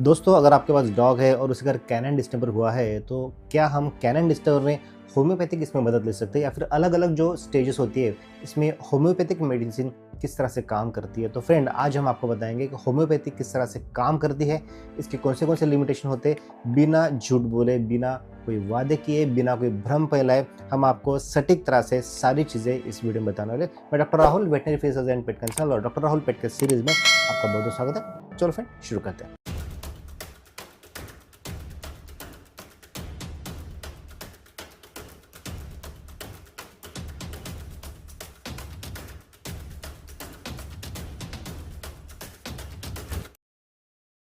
दोस्तों, अगर आपके पास डॉग है और उसके घर कैनन डिस्टेंपर हुआ है, तो क्या हम कैनन डिस्टेंपर में होम्योपैथिक इसमें मदद ले सकते हैं या फिर अलग-अलग जो स्टेजेस होती है, इसमें होम्योपैथिक मेडिसिन किस तरह से काम करती है? तो फ्रेंड, आज हम आपको बताएँगे कि होम्योपैथिक किस तरह से काम करती है, इसके कौन से लिमिटेशन होते हैं, बिना झूठ बोले, बिना कोई वादे किए, बिना कोई भ्रम फैलाए, हम आपको सटीक तरह से सारी चीज़ें इस वीडियो में बताने वाले। मैं doctor Rahul, veterinary physician and pet consultant और doctor Rahul pet care series में आपका बहुत-बहुत स्वागत है। चलो फ्रेंड, शुरू करते हैं।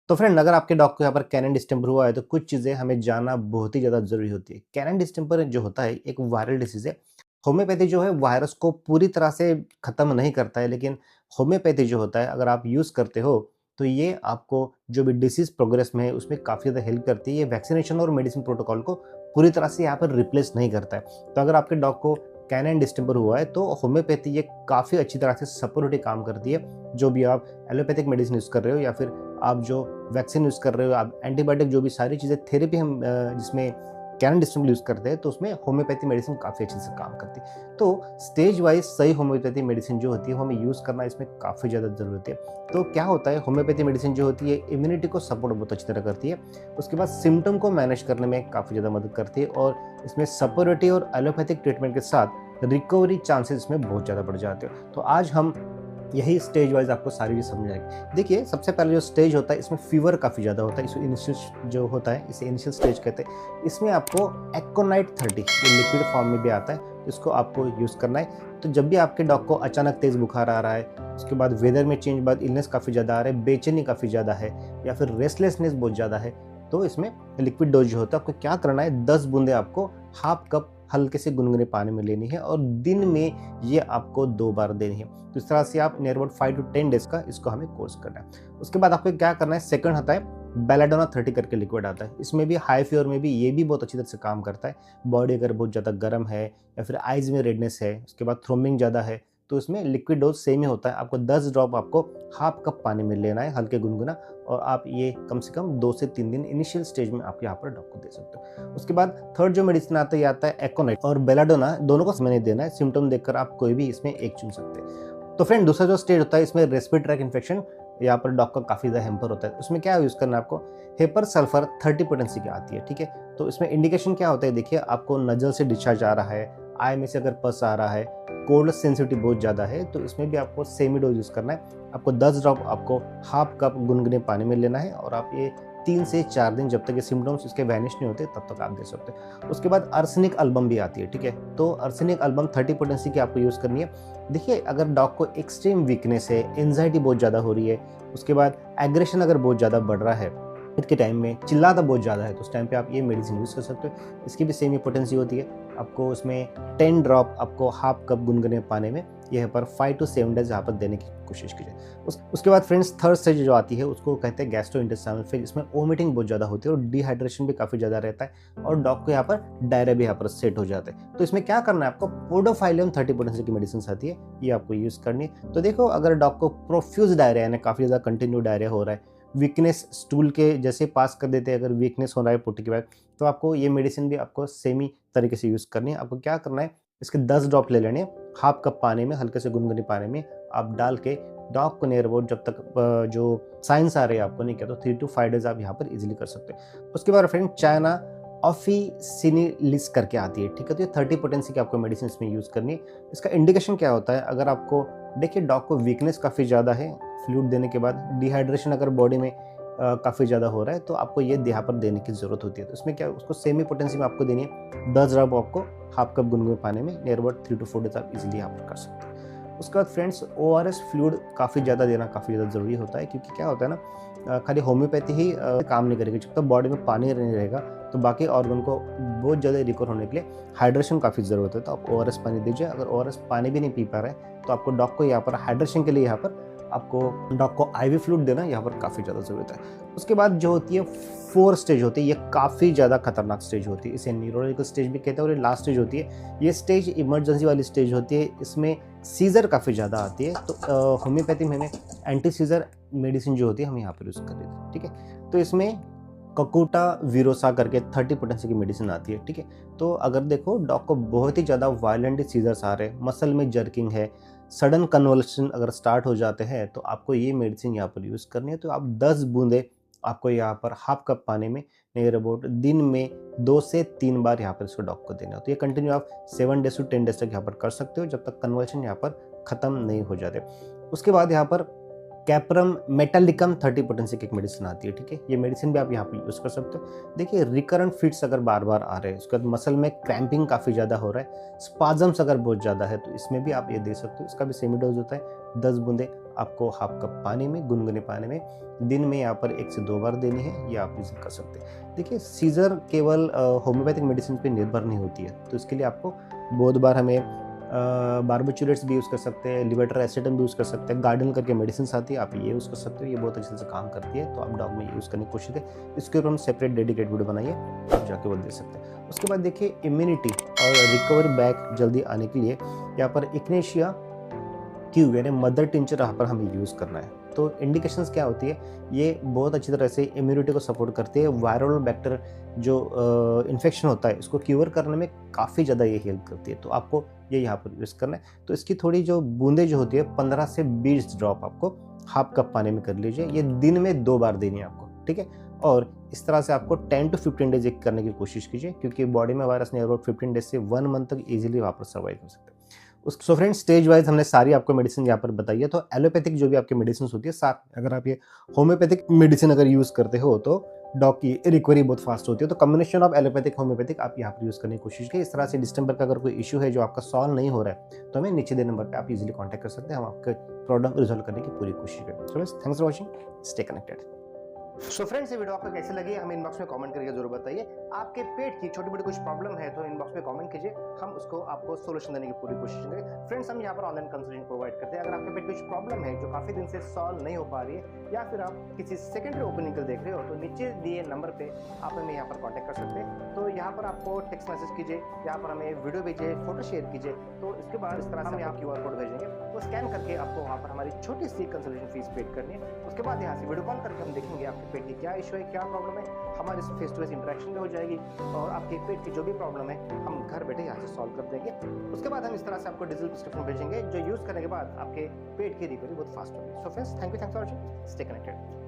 तो फ्रेंड, अगर आपके डॉग को यहाँ पर कैनन डिस्टेंपर हुआ है तो कुछ चीज़ें हमें जानना बहुत ही ज़्यादा ज़रूरी होती है। कैनन डिस्टेंपर जो होता है एक वायरल डिसीज़ है। होम्योपैथी जो है वायरस को पूरी तरह से ख़त्म नहीं करता है, लेकिन होम्योपैथी जो होता है अगर आप यूज़ करते हो तो ये आपको जो भी डिसीज़ प्रोग्रेस में है उसमें काफ़ी ज़्यादा हेल्प करती है। ये वैक्सीनेशन और मेडिसिन प्रोटोकॉल को पूरी तरह से यहाँ पर रिप्लेस नहीं करता है। तो अगर आपके डॉग को कैनन डिस्टेंपर हुआ है तो होम्योपैथी ये काफ़ी अच्छी तरह से सपोर्टिव काम करती है। जो भी आप एलोपैथिक मेडिसिन यूज़ कर रहे हो या फिर आप जो वैक्सीन यूज़ कर रहे हो, आप एंटीबायोटिक जो भी सारी चीज़ें थेरेपी हम जिसमें कैनन डिस्टेंपर यूज़ करते हैं, तो उसमें होम्योपैथी मेडिसिन काफ़ी अच्छे से काम करती है। तो स्टेज वाइज़ सही होम्योपैथी मेडिसिन जो होती है, वो हमें यूज़ करना इसमें काफ़ी ज़्यादा ज़रूरत है। तो क्या होता है, होम्योपैथी मेडिसिन जो होती है, इम्यूनिटी को सपोर्ट बहुत अच्छी तरह करती है। उसके बाद सिम्पटम को मैनेज करने में काफ़ी ज़्यादा मदद करती है और इसमें सपोर्टिव और एलोपैथिक ट्रीटमेंट के साथ रिकवरी चांसेस इसमें बहुत ज़्यादा बढ़ जाते हैं। तो आज हम यही स्टेज वाइज़ आपको सारी चीज़ समझाएँगे। देखिए, सबसे पहले जो स्टेज होता है इसमें फ़ीवर काफ़ी ज़्यादा होता है। इसे इनिशियल जो होता है, इसे इनिशियल स्टेज कहते हैं। इसमें आपको एकोनाइट 30 ये लिक्विड फॉर्म में भी आता है, इसको आपको यूज़ करना है। तो जब भी आपके डॉग को अचानक तेज़ बुखार आ रहा है, उसके बाद वेदर में चेंज बाद इलनेस काफ़ी ज़्यादा आ रहा है, बेचैनी काफ़ी ज़्यादा है या फिर रेस्टलेसनेस बहुत ज़्यादा है, तो इसमें लिक्विड डोज़ जो होता है आपको क्या करना है, 10 बूँदें आपको हाफ कप हल्के से गुनगुने पानी में लेनी है और दिन में ये आपको 2 बार देनी है। तो इस तरह से आप नियर अबाउट 5 टू 10 डेज़ का इसको हमें कोर्स करना है। उसके बाद आपको क्या करना है, सेकंड आता है बेलाडोना 30 करके लिक्विड आता है। इसमें भी हाई फीवर में भी ये भी बहुत अच्छी तरह से काम करता है। बॉडी अगर बहुत ज़्यादा गर्म है या फिर आइज़ में रेडनेस है, उसके बाद थ्रोमिंग ज़्यादा है, तो इसमें लिक्विड डोज़ सेम ही होता है। आपको 10 ड्रॉप आपको हाफ कप पानी में लेना है, हल्के गुनगुना, और आप ये कम से कम 2 से 3 दिन इनिशियल स्टेज में आप यहाँ पर डॉग को दे सकते हो। उसके बाद थर्ड जो मेडिसिन आता है, ये आता है एकोनाइट और बेलाडोना, दोनों को समय नहीं देना है। सिम्पटम देखकर आप कोई भी इसमें एक चुन सकते हैं। तो फ्रेंड, दूसरा जो स्टेज होता है इसमें रेस्पिरेटरी ट्रैक इन्फेक्शन, यहाँ पर डॉग का काफ़ी ज़्यादा हैम्पर होता है। उसमें क्या यूज़ करना है आपको, हेपर सल्फर 30 पोटेंसी की आती है, ठीक है। तो इसमें इंडिकेशन क्या होता है, देखिए, आपको नज़ल से डिस्चार्ज आ रहा है, आई में से अगर पस आ रहा है, कोल्ड सेंसिटिविटी बहुत ज़्यादा है, तो इसमें भी आपको सेमी डोज यूज़ करना है। आपको 10 ड्रॉप आपको हाफ कप गुनगुने पानी में लेना है और आप ये 3 से 4 दिन, जब तक ये सिम्पटम्स इसके वैनिश नहीं होते तब तक आप दे सकते हैं। उसके बाद अर्सेनिक एल्बम भी आती है, ठीक है। तो अर्सेनिक एल्बम 30 पोटेंसी की आपको यूज़ करनी है। देखिए, अगर डॉग को एक्सट्रीम वीकनेस है, एंजाइटी बहुत ज़्यादा हो रही है, उसके बाद एग्रेशन अगर बहुत ज़्यादा बढ़ रहा है, ईद के टाइम में चिल्लाता बहुत ज़्यादा है, तो उस टाइम पे आप ये मेडिसिन यूज़ कर सकते हो। इसकी भी सेम ही पोटेंसी होती है। आपको उसमें 10 ड्रॉप आपको हाफ कप गुनगुने पानी में यहाँ पर 5 टू 7 डेज़ यहाँ पर देने की कोशिश कीजिए। उसके बाद फ्रेंड्स, थर्ड स्टेज जो आती है उसको कहते हैं गैस्ट्रोइंटेस्टाइनल फेज। इसमें वोमिटिंग बहुत ज़्यादा होती है और डिहाइड्रेशन भी काफ़ी ज़्यादा रहता है और डॉग को यहाँ पर डायरिया भी यहाँ पर सेट हो जाता है। तो इसमें क्या करना है आपको, पोडोफाइलियम 30 पोटेंसी की मेडिसिन आती है, ये आपको यूज़ करनी है। तो देखो, अगर डॉग को प्रोफ्यूज डायरिया यानी काफ़ी ज़्यादा कंटिन्यू डायरिया हो रहा है, वीकनेस स्टूल के जैसे पास कर देते हैं, अगर वीकनेस हो रहा है पोटी के बाद, तो आपको ये मेडिसिन भी आपको सेमी तरीके से यूज़ करनी है। आपको क्या करना है, इसके 10 ड्रॉप ले लेने हैं, हाफ कप पानी में, हल्के से गुनगुने पानी में आप डाल के डॉग को नियर अबाउट जब तक जो साइंस आ रही है आपको, नहीं क्या, तो 3 टू 5 डेज़ आप यहाँ पर इजीली कर सकते हैं। उसके बाद फ्रेंड, चाइना ऑफिसिनिलिस करके आती है, ठीक है। तो ये 30 पोटेंसी की आपको मेडिसिन इसमें यूज़ करनी है। इसका इंडिकेशन क्या होता है, अगर आपको देखिए डॉग को वीकनेस काफ़ी ज़्यादा है फ्लूइड देने के बाद, डिहाइड्रेशन अगर बॉडी में काफ़ी ज़्यादा हो रहा है, तो आपको ये यहाँ पर देने की ज़रूरत होती है। तो इसमें क्या, उसको सेमी पोटेंसी में आपको देनी है, 10 ड्रॉप आपको हाफ कप गुनगुने पानी में, नियर अबाउट 3 टू 4 डेज़ आप इजीली यहाँ पर कर सकते हैं। उसके बाद फ्रेंड्स, ओआरएस फ्लूइड काफ़ी ज़्यादा देना काफ़ी ज़्यादा ज़रूरी होता है, क्योंकि क्या होता है ना, खाली होम्योपैथी ही काम नहीं करेगी। जब तक बॉडी में पानी नहीं रहेगा तो बाकी ऑर्गन को बहुत ज़्यादा रिकवर होने के लिए हाइड्रेशन काफ़ी ज़रूरत है। तो आप ओआरएस पानी दीजिए। अगर ओआरएस पानी भी नहीं पी पा रहे हैं तो आपको डॉग को यहाँ पर हाइड्रेशन के लिए यहाँ पर आपको डॉग को आईवी फ्लूइड देना यहाँ पर काफ़ी ज़्यादा ज़रूरत है। उसके बाद जो होती है 4 स्टेज होती है, ये काफ़ी ज़्यादा खतरनाक स्टेज होती है। इसे न्यूरोलॉजिकल स्टेज भी कहते हैं और ये लास्ट स्टेज होती है। ये स्टेज इमरजेंसी वाली स्टेज होती है। इसमें सीज़र काफ़ी ज़्यादा आती है। तो होम्योपैथी में हमें एंटी सीज़र मेडिसिन जो होती है हमें यहाँ पर यूज़ करनी थी, ठीक है। तो इसमें ककुटा विरोसा करके 30 पोटेंसी की मेडिसिन आती है, ठीक है। तो अगर देखो डॉग को बहुत ही ज़्यादा वायलेंट सीजर्स आ रहे हैं, मसल में जर्किंग है, सडन कन्वल्शन अगर स्टार्ट हो जाते हैं, तो आपको ये मेडिसिन यहाँ पर यूज़ करनी है। तो आप 10 बूंदे आपको यहाँ पर हाफ कप पानी में नियर अबाउट दिन में 2 से 3 बार यहाँ पर इसको डॉग को देना है। तो ये कंटिन्यू आप 7 डेज टू 10 डेज तक यहाँ पर कर सकते हो, जब तक कन्वल्शन यहाँ पर ख़त्म नहीं हो जाते। उसके बाद यहाँ पर कैप्रम मेटालिकम 30 पोटेंसी की एक मेडिसिन आती है, ठीक है। ये मेडिसिन भी आप यहाँ पे यूज़ कर सकते हो। देखिए रिकरेंट फिट्स अगर बार-बार आ रहे हैं, उसके बाद मसल में क्रैम्पिंग काफ़ी ज़्यादा हो रहा है, स्पाज़म्स अगर बहुत ज़्यादा है, तो इसमें भी आप ये दे सकते हो। इसका भी सेमी डोज होता है, 10 बूंदे आपको हाफ कप पानी में, गुनगुने पानी में दिन में यहाँ पर 1 से 2 बार देनी है, ये आप यूज़ कर सकते हैं। देखिए सीज़र केवल होम्योपैथिक मेडिसिन पे निर्भर नहीं होती है, तो इसके लिए आपको बहुत बार हमें बारबिचुरेट्स भी यूज़ कर सकते हैं, लेवेट्राएसिटम भी यूज़ कर सकते हैं, गार्डन करके मेडिसिन आती है, आप ये यूज़ कर सकते हो, ये बहुत अच्छे से काम करती है। तो आप डॉग में यूज़ करने की कोशिश करें। इसके ऊपर हम सेपरेट डेडिकेट वीडियो बनाइए, आप जाके वो दे सकते हैं। उसके बाद देखिए इम्यूनिटी और रिकवर बैक जल्दी आने के लिए यहाँ पर इग्नेशिया ट्यूब यानी मदर टिंचर यहाँ पर हमें यूज़ करना है। तो इंडिकेशंस क्या होती है, ये बहुत अच्छी तरह से इम्यूनिटी को सपोर्ट करती है। वायरल बैक्टर जो इन्फेक्शन होता है इसको क्योर करने में काफ़ी ज़्यादा ये हेल्प करती है। तो आपको ये यहाँ पर यूज़ करना है। तो इसकी थोड़ी जो बूंदें जो होती है 15 से 20 ड्रॉप आपको हाफ कप पानी में कर लीजिए। ये दिन में 2 बार देनी है आपको, ठीक है। और इस तरह से आपको 10 टू 15 डेज करने की कोशिश कीजिए, क्योंकि बॉडी में वायरस ने अबाउट 15 डेज से 1 मंथ तक ईजिली वहाँ पर सर्वाइव कर सकते हैं। सो फ्रेंड्स स्टेज वाइज हमने सारी आपको मेडिसिन यहाँ पर बताई है। तो एलोपैथिक जो भी आपकी मेडिसिन होती है, साथ में अगर आप ये होम्योपैथिक मेडिसिन अगर यूज़ करते हो तो डॉग की रिकवरी बहुत फास्ट होती है। तो कॉम्बिनेशन ऑफ एलोपैथिक होम्योपैथिक आप यहाँ पर यूज़ करने की कोशिश कीजिए। इस तरह से डिस्टेंपर का अगर कोई इशू है जो आपका सॉल्व नहीं हो रहा है, तो हमें नीचे दे नंबर पर आप इजीली कॉन्टैक्ट कर सकते हैं, हम आपके प्रॉब्लम रिजॉल्व करने की पूरी कोशिश करें। So thanks for watching, stay connected. So friends ये वीडियो आपको कैसे लगी हमें इनबॉक्स में कमेंट करके जरूर बताइए। आपके पेट की छोटी बड़ी कुछ प्रॉब्लम है तो इनबॉक्स में कमेंट कीजिए, हम उसको आपको सोल्यूशन देने की पूरी कोशिश करेंगे। फ्रेंड्स हम यहाँ पर ऑनलाइन कंसल्टिंग प्रोवाइड करते हैं। अगर आपके पेट कुछ प्रॉब्लम है जो काफी दिन से सॉल्व नहीं हो पा रही है, या फिर आप किसी सेकेंडरी ओपनिंग देख रहे हो, तो नीचे दिए नंबर पे आप हमें यहाँ पर कॉन्टैक्ट कर सकते हैं। तो यहाँ पर आपको टेक्स्ट मैसेज कीजिए, यहाँ पर हमें वीडियो भेजिए, फोटो शेयर कीजिए। तो इसके बाद इस तरह से हम यहाँ QR कोड भेजेंगे, वो स्कैन करके आपको वहाँ पर हमारी छोटी सी कंसल्टेशन फीस पेड करनी है। उसके बाद यहाँ से वीडियो कॉल करके हम देखेंगे आपके पेट की क्या इशू है, क्या प्रॉब्लम है, हमारे फेस टू फेस इंटरेक्शन भी हो जाएगी और आपके पेट की जो भी प्रॉब्लम है हम घर बैठे यहाँ से सॉल्व कर देंगे। उसके बाद हम इस तरह से आपको डिजिटल प्रिस्क्रिप्शन भेजेंगे जो यूज करने के बाद आपके पेट की रिकवरी बहुत फास्ट होगी। So friends thank you for watching, stay connected.